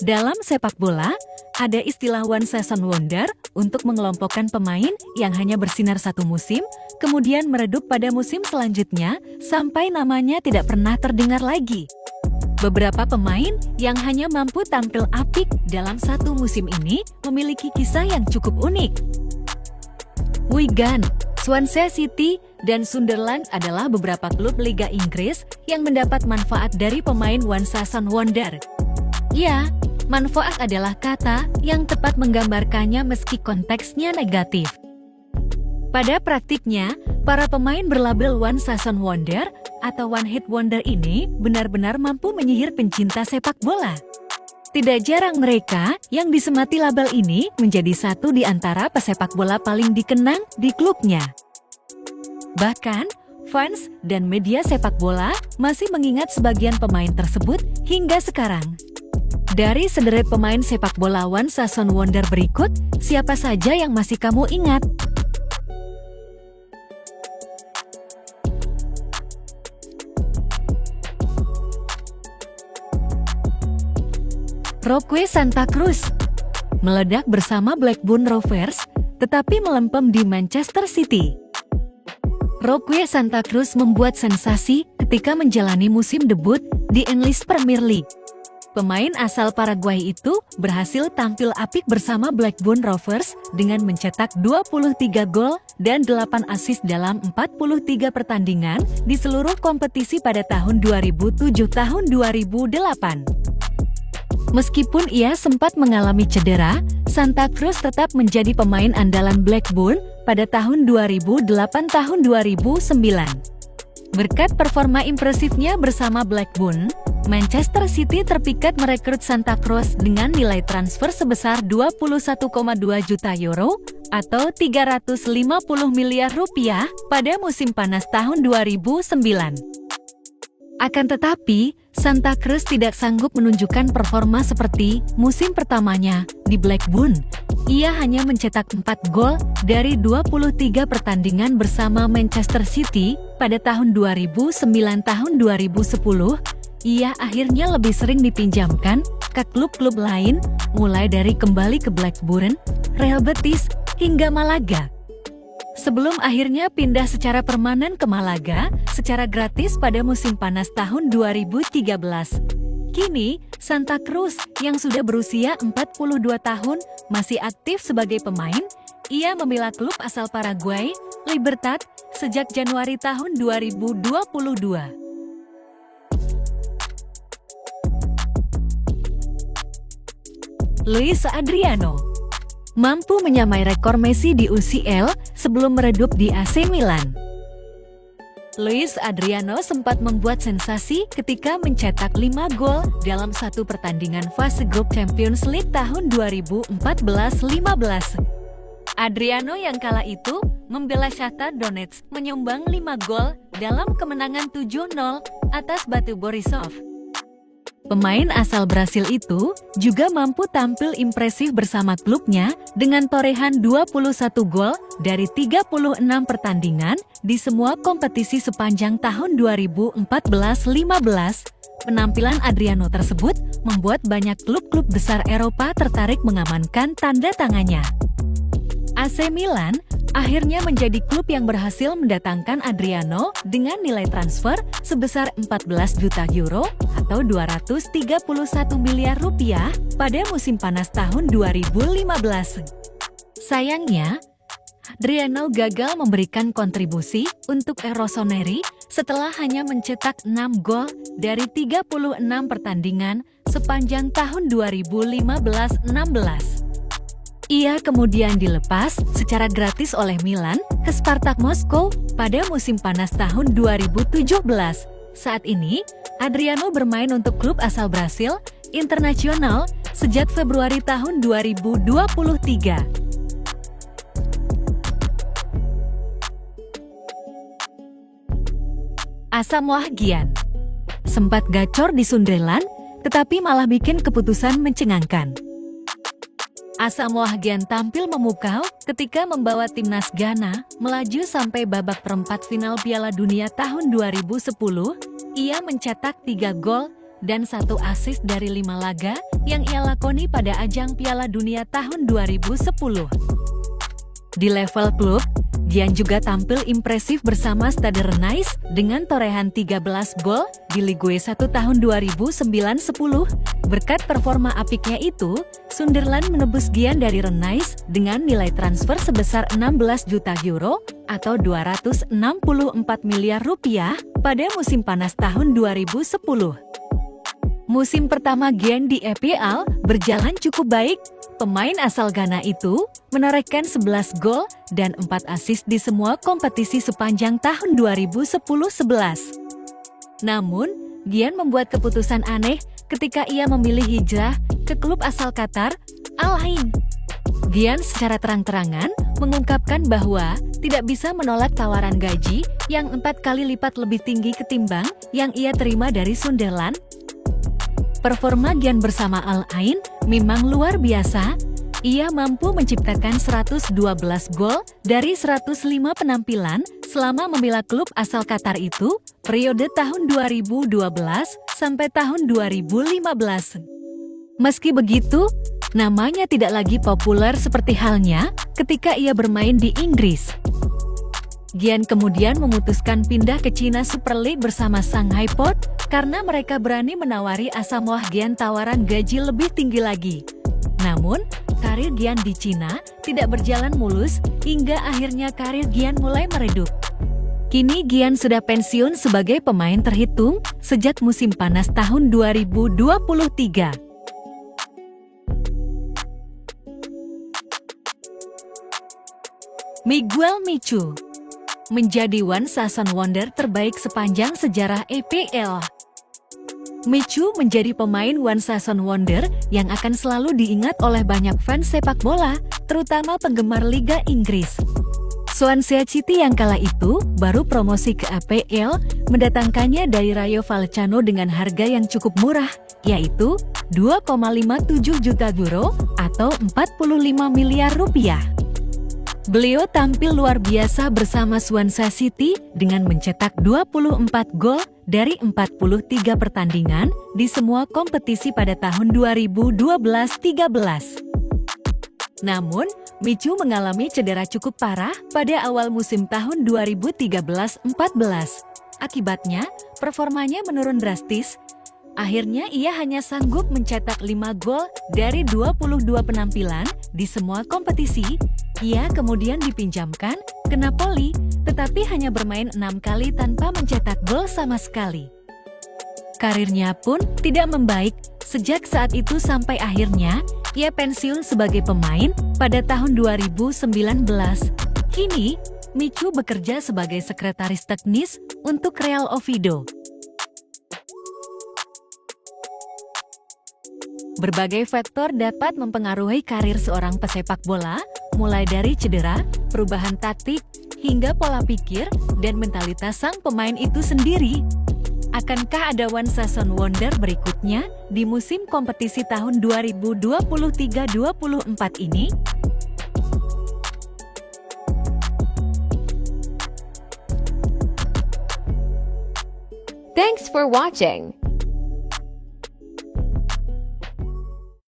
Dalam sepak bola, ada istilah one season wonder untuk mengelompokkan pemain yang hanya bersinar satu musim, kemudian meredup pada musim selanjutnya sampai namanya tidak pernah terdengar lagi. Beberapa pemain yang hanya mampu tampil apik dalam satu musim ini memiliki kisah yang cukup unik. Wigan, Swansea City, dan Sunderland adalah beberapa klub Liga Inggris yang mendapat manfaat dari pemain one season wonder. Ya, manfaat adalah kata yang tepat menggambarkannya meski konteksnya negatif. Pada praktiknya, para pemain berlabel one season wonder atau one hit wonder ini benar-benar mampu menyihir pencinta sepak bola. Tidak jarang mereka yang disemati label ini menjadi satu di antara pesepak bola paling dikenang di klubnya. Bahkan, fans dan media sepak bola masih mengingat sebagian pemain tersebut hingga sekarang. Dari sederet pemain sepak bola one season wonder berikut, siapa saja yang masih kamu ingat? Roque Santa Cruz meledak bersama Blackburn Rovers, tetapi melempem di Manchester City. Roque Santa Cruz membuat sensasi ketika menjalani musim debut di English Premier League. Pemain asal Paraguay itu berhasil tampil apik bersama Blackburn Rovers dengan mencetak 23 gol dan 8 assist dalam 43 pertandingan di seluruh kompetisi pada tahun 2007-2008. Meskipun ia sempat mengalami cedera, Santa Cruz tetap menjadi pemain andalan Blackburn pada tahun 2008-2009. Berkat performa impresifnya bersama Blackburn, Manchester City terpikat merekrut Santa Cruz dengan nilai transfer sebesar 21,2 juta euro atau 350 miliar rupiah pada musim panas tahun 2009. Akan tetapi, Santa Cruz tidak sanggup menunjukkan performa seperti musim pertamanya di Blackburn. Ia hanya mencetak 4 gol dari 23 pertandingan bersama Manchester City pada tahun 2009-2010. Ia akhirnya lebih sering dipinjamkan ke klub-klub lain, mulai dari kembali ke Blackburn, Real Betis, hingga Malaga. Sebelum akhirnya pindah secara permanen ke Malaga secara gratis pada musim panas tahun 2013. Kini, Santa Cruz yang sudah berusia 42 tahun masih aktif sebagai pemain. Ia membela klub asal Paraguay, Libertad, sejak Januari tahun 2022. Luis Adriano mampu menyamai rekor Messi di UCL sebelum meredup di AC Milan. Luis Adriano sempat membuat sensasi ketika mencetak 5 gol dalam satu pertandingan fase grup Champions League tahun 2014-15. Adriano yang kala itu membela Shakhtar Donetsk menyumbang 5 gol dalam kemenangan 7-0 atas Batu Borisov. Pemain asal Brasil itu juga mampu tampil impresif bersama klubnya dengan torehan 21 gol dari 36 pertandingan di semua kompetisi sepanjang tahun 2014-15. Penampilan Adriano tersebut membuat banyak klub-klub besar Eropa tertarik mengamankan tanda tangannya. AC Milan akhirnya menjadi klub yang berhasil mendatangkan Adriano dengan nilai transfer sebesar 14 juta euro atau 231 miliar rupiah pada musim panas tahun 2015. Sayangnya, Adriano gagal memberikan kontribusi untuk Rossoneri setelah hanya mencetak 6 gol dari 36 pertandingan sepanjang tahun 2015-16. Ia kemudian dilepas secara gratis oleh Milan ke Spartak Moskow pada musim panas tahun 2017. Saat ini, Adriano bermain untuk klub asal Brasil, Internacional, sejak Februari tahun 2023. Asam Wahgian sempat gacor di Sunderland, tetapi malah bikin keputusan mencengangkan. Asam Wahgian tampil memukau ketika membawa timnas Ghana melaju sampai babak perempat final Piala Dunia tahun 2010. Ia mencetak 3 gol dan 1 assist dari 5 laga yang ia lakoni pada ajang Piala Dunia tahun 2010. Di level klub, Gian juga tampil impresif bersama Stade Rennais dengan torehan 13 gol di Ligue 1 tahun 2009-10. Berkat performa apiknya itu, Sunderland menebus Gian dari Rennais dengan nilai transfer sebesar 16 juta euro atau 264 miliar rupiah pada musim panas tahun 2010. Musim pertama Gian di EPL berjalan cukup baik. Pemain asal Ghana itu menorehkan 11 gol dan 4 assist di semua kompetisi sepanjang tahun 2010-11. Namun, Gian membuat keputusan aneh ketika ia memilih hijrah ke klub asal Qatar, Al Ain. Gian secara terang-terangan mengungkapkan bahwa tidak bisa menolak tawaran gaji yang 4 kali lipat lebih tinggi ketimbang yang ia terima dari Sunderland. Performa Gian bersama Al Ain memang luar biasa. Ia mampu menciptakan 112 gol dari 105 penampilan selama membela klub asal Qatar itu, periode tahun 2012 sampai tahun 2015. Meski begitu, namanya tidak lagi populer seperti halnya ketika ia bermain di Inggris. Gian kemudian memutuskan pindah ke China Super League bersama Shanghai Port karena mereka berani menawari Asamoah Gyan tawaran gaji lebih tinggi lagi. Namun, karir Gian di China tidak berjalan mulus hingga akhirnya karir Gian mulai meredup. Kini Gian sudah pensiun sebagai pemain terhitung sejak musim panas tahun 2023. Miguel Michu menjadi one season wonder terbaik sepanjang sejarah EPL. Michu menjadi pemain one season wonder yang akan selalu diingat oleh banyak fans sepak bola, terutama penggemar Liga Inggris. Swansea City yang kala itu baru promosi ke EPL mendatangkannya dari Rayo Vallecano dengan harga yang cukup murah, yaitu 2,57 juta euro atau 45 miliar rupiah. Beliau tampil luar biasa bersama Swansea City dengan mencetak 24 gol dari 43 pertandingan di semua kompetisi pada tahun 2012-13. Namun, Michu mengalami cedera cukup parah pada awal musim tahun 2013-14. Akibatnya, performanya menurun drastis. Akhirnya ia hanya sanggup mencetak 5 gol dari 22 penampilan di semua kompetisi. Ia kemudian dipinjamkan ke Napoli, tetapi hanya bermain 6 kali tanpa mencetak gol sama sekali. Karirnya pun tidak membaik sejak saat itu sampai akhirnya ia pensiun sebagai pemain pada tahun 2019. Kini, Michu bekerja sebagai sekretaris teknis untuk Real Oviedo. Berbagai faktor dapat mempengaruhi karir seorang pesepak bola, mulai dari cedera, perubahan taktik, hingga pola pikir dan mentalitas sang pemain itu sendiri. Akankah ada one season wonder berikutnya di musim kompetisi tahun 2023-24 ini? Thanks for watching.